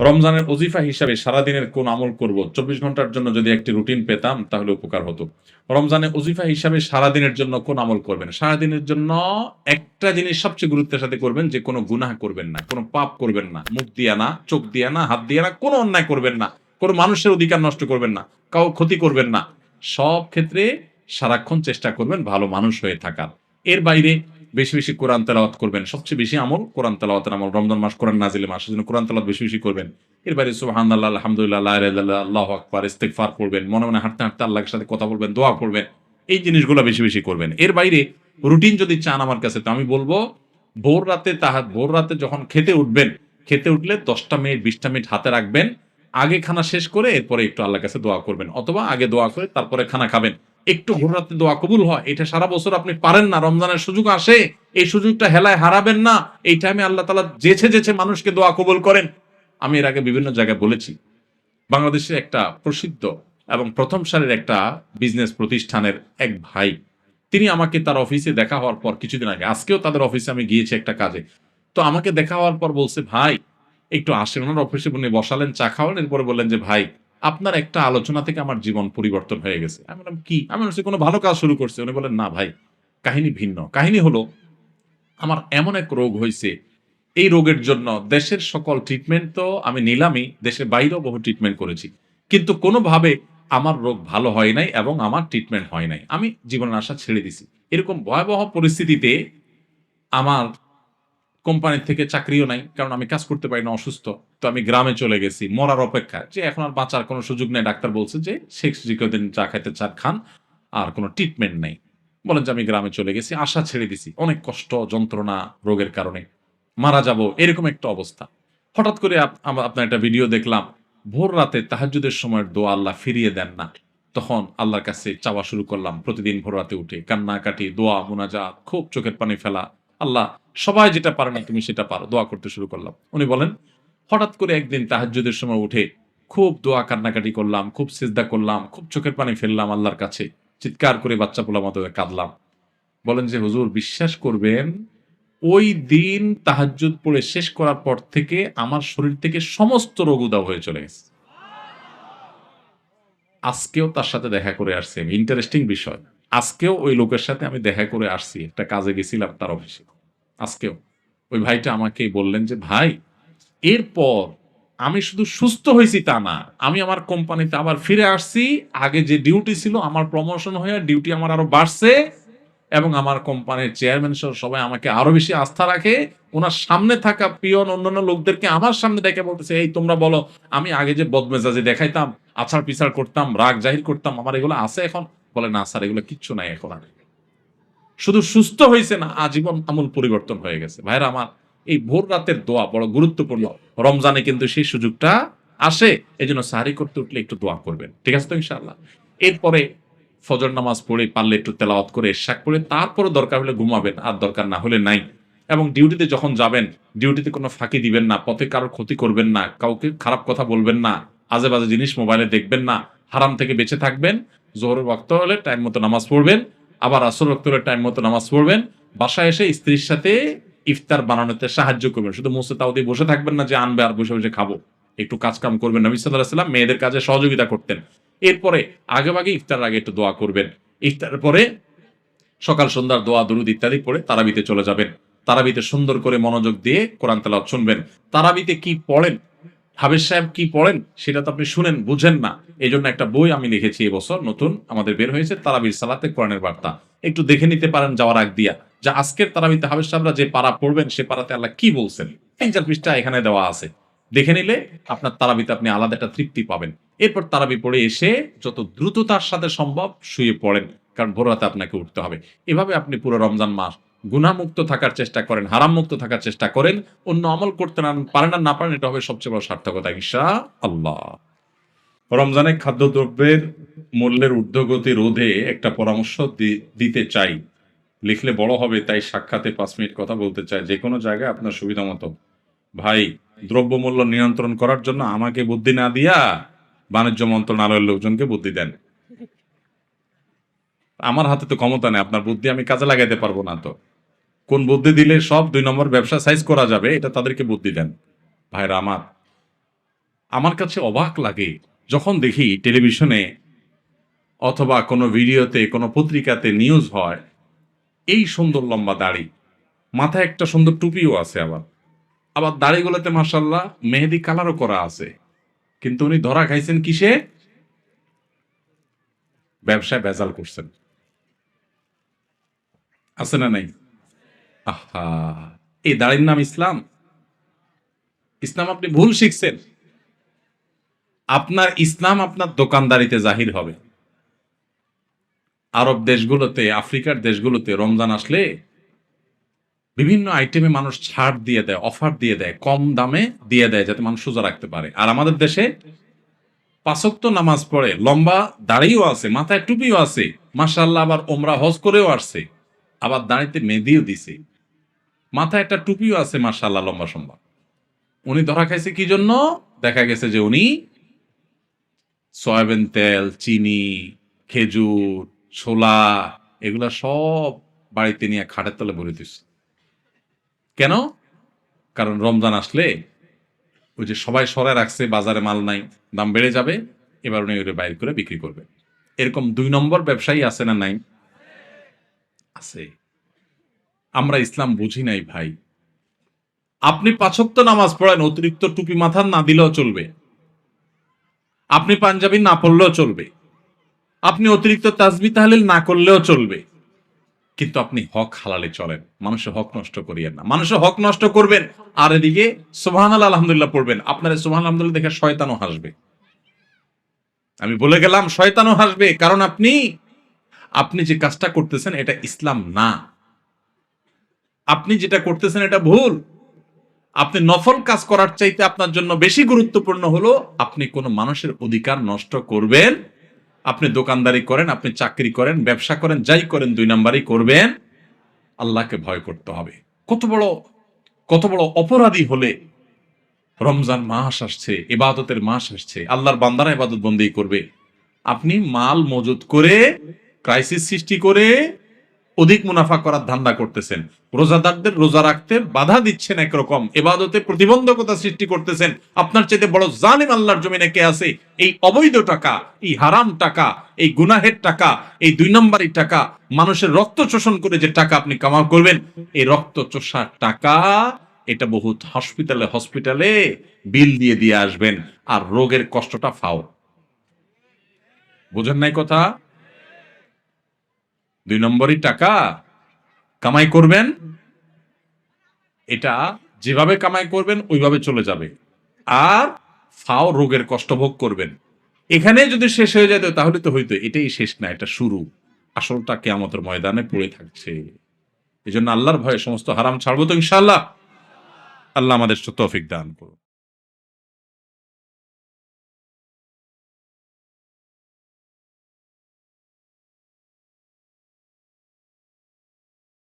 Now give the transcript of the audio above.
রমজানের ওজিফা হিসাবে সারাদিনের কোন আমল করব? ২৪ ঘন্টার জন্য যদি একটি রুটিন পেতাম তাহলে উপকার হতো। রমজানে ওজিফা হিসাবে সারাদিনের জন্য কোন আমল করবেন? সারাদিনের জন্য একটা জিনিস সবচেয়ে গুরুত্বের সাথে করবেন যে কোন গুনাহ করবেন না, কোন পাপ করবেন না। মুখ দিয়া না, চোখ দিয়া না, হাত দিয়া না, কোন অন্যায় করবেন না। কোন মানুষের অধিকার নষ্ট করবেন না। কারো ক্ষতি করবেন না। সব ক্ষেত্রে সারাক্ষণ চেষ্টা করবেন ভালো মানুষ হয়ে থাকার। এর বাইরে বেশি, বেশি কোরআন তেলাওয়াত করবেন। সবচেয়ে বেশি আমল কোরআন তেলাওয়াতের আমল। রমজান মাস কোরআন নাজিলের মাস। সেজন্য কোরআন তেলাওয়াত বেশি, বেশি করবেন। এর বাইরে সুবহানাল্লাহ, আলহামদুলিল্লাহ, লা ইলাহা ইল্লাল্লাহ, আল্লাহু আকবার, ইস্তিগফার পড়বেন। মনে, মনে হাঁটতে, হাঁটতে আল্লাহর সাথে কথা বলবেন, দোয়া করবেন। এই জিনিসগুলো বেশি, বেশি করবেন। এর বাইরে রুটিন যদি চান আমার কাছে তো আমি বলব ভোর রাতে যখন খেতে উঠবেন, খেতে উঠলে ১০ টা মিনিট ২০ টা মিনিট হাতে রাখবেন। আগে খানা শেষ করে এরপরে একটু আল্লাহর কাছে দোয়া করবেন। অথবা আগে দোয়া করে তারপরে খানা খাবেন। একটু ভোর রাতে দোয়া কবুল হয়। এটা সারা বছর আপনি পারেন না। রমজানের সুযোগ আসে। এই সুযোগটা হেলায় হারাবেন না। এই টাইমে আল্লাহ তাআলা যেছে, যেছে মানুষকে দোয়া কবুল করেন। আমি এর আগে বিভিন্ন জায়গায় বলেছি। বাংলাদেশের একটা প্রসিদ্ধ এবং প্রথম সারির একটা বিজনেস প্রতিষ্ঠানের এক ভাই, তিনি আমাকে তার অফিসে দেখা হওয়ার পর কিছুদিন আগে, আজকেও তাদের অফিসে আমি গিয়েছি একটা কাজে। তো আমাকে দেখা হওয়ার পর বলছে, "ভাই, একটু আসেন।" উনার অফিসে উনি বসালেন, চা খাওয়ালেন। এরপরে বললেন যে, "ভাই, আপনার একটা আলোচনা থেকে আমার জীবন পরিবর্তন হয়ে গেছে।" আমি বললাম, "কি?" আমি ভাবছি কোনো ভালো কাজ শুরু করছে। উনি বললেন, "না ভাই, কাহিনী ভিন্ন। কাহিনী হলো আমার এমন এক রোগ হইছে, এই রোগের জন্য দেশের সকল ট্রিটমেন্ট তো আমি নিলামই, দেশের বাইরেও বহু ট্রিটমেন্ট করেছি। কিন্তু কোনোভাবে আমার রোগ ভালো হয় নাই এবং আমার ট্রিটমেন্ট হয় নাই। আমি জীবনের আশা ছেড়ে দিছি। এরকম ভয়াবহ পরিস্থিতিতে আমার কোম্পানির থেকে চাকরিও নাই। কারণ আমি কাজ করতে পারি না, অসুস্থ। তো আমি গ্রামে চলে গেছি মরার অপেক্ষায়। যে এখন আর বাঁচার কোনো সুযোগ নেই। ডাক্তার বলছে যে, "শেষ যে কদিন চা খাইতে চান খান। আর কোনো ট্রিটমেন্ট নাই।" বলেন যে আমি গ্রামে চলে গেছি। আশা ছেড়ে দিছি। অনেক কষ্ট, যন্ত্রণা রোগের কারণে। মারা যাবো এরকম একটা অবস্থা। হঠাৎ করে আপনার একটা ভিডিও দেখলাম। ভোর রাতে তাহাজ্জুদের সময়ের দোয়া আল্লাহ ফিরিয়ে দেন না। তখন আল্লাহর কাছে চাওয়া শুরু করলাম। প্রতিদিন ভোর রাতে উঠে কান্নাকাটি, দোয়া, মুনাজাত, খুব চোখের পানি ফেলা। আল্লাহ, সবাই যেটা পারে না তুমি সেটা পারো। দোয়া করতে শুরু করলাম। উনি বলেন, হঠাৎ করে একদিন তাহাজ্জুদের সময় উঠে খুব দোয়া কান্নাকাটি করলাম, খুব সিজদা করলাম, খুব চোখের পানি ফেললাম আল্লাহর কাছে। চিৎকার করে বাচ্চা পোলার মতো কাঁদলাম। বলেন যে, "হুজুর বিশ্বাস করবেন, ওই দিন তাহাজ্জুদ পড়ে শেষ করার পর থেকে আমার শরীর থেকে সমস্ত রোগ উধাও হয়ে চলে গেছে।" আজকেও তার সাথে দেখা করে আসছি আমি। ইন্টারেস্টিং বিষয়। আজকেও ওই লোকের সাথে আমি দেখা করে আসছি। একটা কাজে গেছিলাম তার অফিসে। আজকেও। ওই ভাইটা আমাকে বললেন যে, "ভাই, এরপর আমি শুধু সুস্থ হইছি তা না। আমি আমার কোম্পানিতে আবার ফিরে আসছি। আগে যে ডিউটি ছিল আমার প্রমোশন হয়ে ডিউটি আমার আরো বাড়ছে এবং আমার কোম্পানির চেয়ারম্যান সহ সবাই আমাকে আরো বেশি আস্থা রাখে। উনার সামনে থাকা পিয়ন অন্যান্য লোকদেরকে আমার সামনে ডেকে বলতেছে, 'এই তোমরা বলো, আমি আগে যে বদমেজাজি দেখাইতাম, আছাড়-পিছাড় করতাম, রাগ জাহির করতাম, আমার এগুলো আছে এখন?' বলে, 'না স্যার, এগুলো কিচ্ছু নাই এখন আর।' শুধু সুস্থ হইছে না, আজীবন আমূল পরিবর্তন হয়ে গেছে। ভাইরা আমার, এই ভোর রাতের দোয়া বড় গুরুত্বপূর্ণ। রমজানে কিন্তু সেই সুযোগটা আসে। এজন্য সাহরি করতে উঠলে একটু দোয়া করবেন। ঠিক আছে তো ইনশাআল্লাহ? এরপরে ফজর নামাজ পড়ে পারলে একটু তেলাওয়াত করে ইশরাক পড়ে তারপরে দরকার হলে ঘুমাবেন। আর দরকার না হলে নাই। এবং ডিউটিতে যখন যাবেন, ডিউটিতে কোনো ফাঁকি দিবেন না, পথে কারো ক্ষতি করবেন না, কাউকে খারাপ কথা বলবেন না, আজে-বাজে জিনিস মোবাইলে দেখবেন না, হারাম থেকে বেঁচে থাকবেন। জোহরের ওয়াক্ত হলে টাইম মতো নামাজ পড়বেন। আবার আসর ওয়াক্ত হলে টাইম মতো নামাজ পড়বেন। বাসায় এসে স্ত্রীর সাথে ইফতার বানানোতে সাহায্য করবেন। শুধু মুছে তাও দিয়ে বসে থাকবেন না যে আনবে আর বসে, বসে খাবো। একটু কাজ-কাম করবেন। নবী সাল্লাল্লাহু আলাইহি ওয়াসাল্লাম মেয়েদের কাজে সহযোগিতা করতেন। এরপরে আগেভাগে ইফতারের আগে একটু দোয়া করবেন। ইফতারের পরে সকাল সন্ধ্যার দোয়া দুরুদ ইত্যাদি পড়ে তারাবিতে চলে যাবেন। তারাবিতে সুন্দর করে মনোযোগ দিয়ে কোরআন তেলাওয়াত শুনবেন। তারাবিতে কি পড়েন, হাফেজ সাহেব কি পড়েন সেটা তো আপনি শুনেন, বুঝেন না। এজন্য একটা বই আমি লিখেছি এবছর নতুন আমাদের বের হয়েছে, তারাবির সালাতে কোরআনের বার্তা। একটু দেখে নিতে পারেন যাওয়ার আগ দিয়া। যে আজকের তারাবিতে হাফেজ সাহেবরা যে পারা পড়বেন সে পারাতে আল্লাহ কি বলছেন? ৩-৪ পৃষ্ঠা এখানে দেওয়া আছে। দেখে নিলে আপনার তারাবিতে আপনি আলাদা একটা তৃপ্তি পাবেন। এরপর তারাবি পড়ে এসে যত দ্রুততার সাথে সম্ভব শুয়ে পড়েন। কারণ ভোর রাতে আপনাকে উঠতে হবে। এভাবে আপনি পুরো রমজান মাস গুনাহমুক্ত থাকার চেষ্টা করেন, হারামমুক্ত থাকার চেষ্টা করেন। অন্য আমল করতে পারেন আর না পারেন, এটা হবে সবচেয়ে বড় সার্থকতা ইনশাআল্লাহ। রমজানে খাদ্যদ্রব্যের মূল্যের ঊর্ধ্বগতি রোধে একটা পরামর্শ দিতে চাই। লিখলে বড় হবে তাই সাক্ষাতে ৫ মিনিট কথা বলতে চাই। যেকোনো জায়গায় আপনার সুবিধা মতো। ভাই, দ্রব্যমূল্য নিয়ন্ত্রণ করার জন্য আমাকে বুদ্ধি না দিয়া বাণিজ্য মন্ত্রণালয়ের লোকজনকে বুদ্ধি দেন। আমার হাতে তো ক্ষমতা নেই। আপনার বুদ্ধি আমি কাজে লাগাইতে পারবো না তো। কোন বুদ্ধি দিলে সব ২ নম্বর ব্যবসা সাইজ করা যাবে এটা তাদেরকে বুদ্ধি দেন। ভাইরা আমার, আমার কাছে অবাক লাগে যখন দেখি টেলিভিশনে অথবা কোনো ভিডিওতে, কোনো পত্রিকাতে নিউজ হয়, এই সুন্দর লম্বা দাড়ি, মাথায় একটা সুন্দর টুপিও আছে, আবার দাড়িগুলোতে মাশাআল্লাহ মেহেদি কালারও করা আছে। কিন্তু উনি ধরা খাইছেন কিসে? ব্যবসায় ভেজাল করছেন। আছে না নাই? আহা! এই দাড়ির নাম ইসলাম? ইসলাম আপনি ভুল শিখছেন। আপনার ইসলাম আপনার দোকানদারিতে জাহির হবে। আরব দেশগুলোতে, আফ্রিকার দেশগুলোতে রমজান আসলে বিভিন্ন আইটেমে মানুষ ছাড় দিয়ে দেয়, অফার দিয়ে দেয়, কম দামে দিয়ে দেয় যাতে মানুষ রোজা রাখতে পারে। আর আমাদের দেশে ৫ ওয়াক্ত নামাজ পড়ে, লম্বা দাড়িও আছে, মাথায় টুপিও আছে, মাশাআল্লাহ আবার ওমরা হজ করেও আসছে, আবার দাড়িতে মেহেদিও দিছে, মাথায় একটা টুপিও আছে মাশাআল্লাহ লম্বা সম্বা। উনি ধরা খাইছে কি জন্য? দেখা গেছে যে উনি সয়াবিন তেল, চিনি, খেজুর, ছোলা এগুলা সব বাড়িতে নিয়ে খাটের তলে ভরে দিচ্ছে। কেন? কারণ রমজান আসলে ওই যে সবাই সরায় রাখছে, বাজারে মাল নাই, দাম বেড়ে যাবে, এবার উনি ওটা বাইর করে বিক্রি করবে। এরকম ২ নম্বর ব্যবসায়ী আছে না নাই? আছে। আমরা ইসলাম বুঝি নাই ভাই। আপনি ৫ ওয়াক্ত নামাজ পড়েন, অতিরিক্ত টুপি মাথার না দিলেও চলবে। আপনি পাঞ্জাবি না পড়লেও চলবে। আপনি অতিরিক্ত তাসবিহ তাহলিল না করলেও চলবে। কিন্তু আপনি হক হালালে চলেন, মানুষের হক নষ্ট করিয়েন না। মানুষের হক নষ্ট করবেন আর এদিকে সুবহানাল্লাহ আলহামদুলিল্লাহ পড়বেন, আপনার সুবহানাল্লাহ আলহামদুলিল্লাহ দেখে শয়তানও হাসবে। আমি বলে গেলাম শয়তানও হাসবে, কারণ আপনি যে কাজটা করতেছেন এটা ইসলাম না। আপনি যেটা করতেছেন এটা ভুল। আপনি নফল কাজ করার চাইতে আপনার জন্য বেশি গুরুত্বপূর্ণ হলো আপনি কোনো মানুষের অধিকার নষ্ট করবেন। আপনি দোকানদারি করেন, আপনি চাকরি করেন, ব্যবসা করেন, যাই করেন ২ নাম্বারই করবেন। আল্লাহকে ভয় করতে হবে। কত বড় অপরাধী হলে রমজান মাস আসছে, ইবাদতের মাস আসছে, আল্লাহর বান্দারা ইবাদত বন্দেগী করবে, আপনি মাল মজুত করে ক্রাইসিস সৃষ্টি করে অধিক মুনাফা করার ধান্দা করতেছেন, রোজাদারদের রোজা রাখতে বাধা দিচ্ছেন, একরকম ইবাদতে প্রতিবন্ধকতা সৃষ্টি করতেছেন। আপনার চাইতে বড় জালিম আল্লাহর জমিনে কে আছে? এই অবৈধ টাকা, এই হারাম টাকা, এই গুনাহের টাকা, এই ২ নম্বরই টাকা, মানুষের রক্ত শোষণ করে যে টাকা আপনি কামাও করবেন, এই রক্ত চোষা টাকা এটা বহুত হসপিটালে বিল দিয়ে আসবেন, আর রোগের কষ্টটা ফাও। বুঝেন নাই কথা? ২ নম্বরই টাকা কামাই করবেন, এটা যেভাবে কামাই করবেন ওইভাবে চলে যাবে, আর ফাও রোগের কষ্ট ভোগ করবেন। এখানে যদি শেষ হয়ে যেত তাহলে তো হইতো, এটাই শেষ না, এটা শুরু। আসলটা কিয়ামতের ময়দানে পড়ে থাকছে। এই জন্য আল্লাহর ভয়ে সমস্ত হারাম ছাড়বো তো ইনশাআল্লাহ। আল্লাহ আমাদের তৌফিক দান করুন।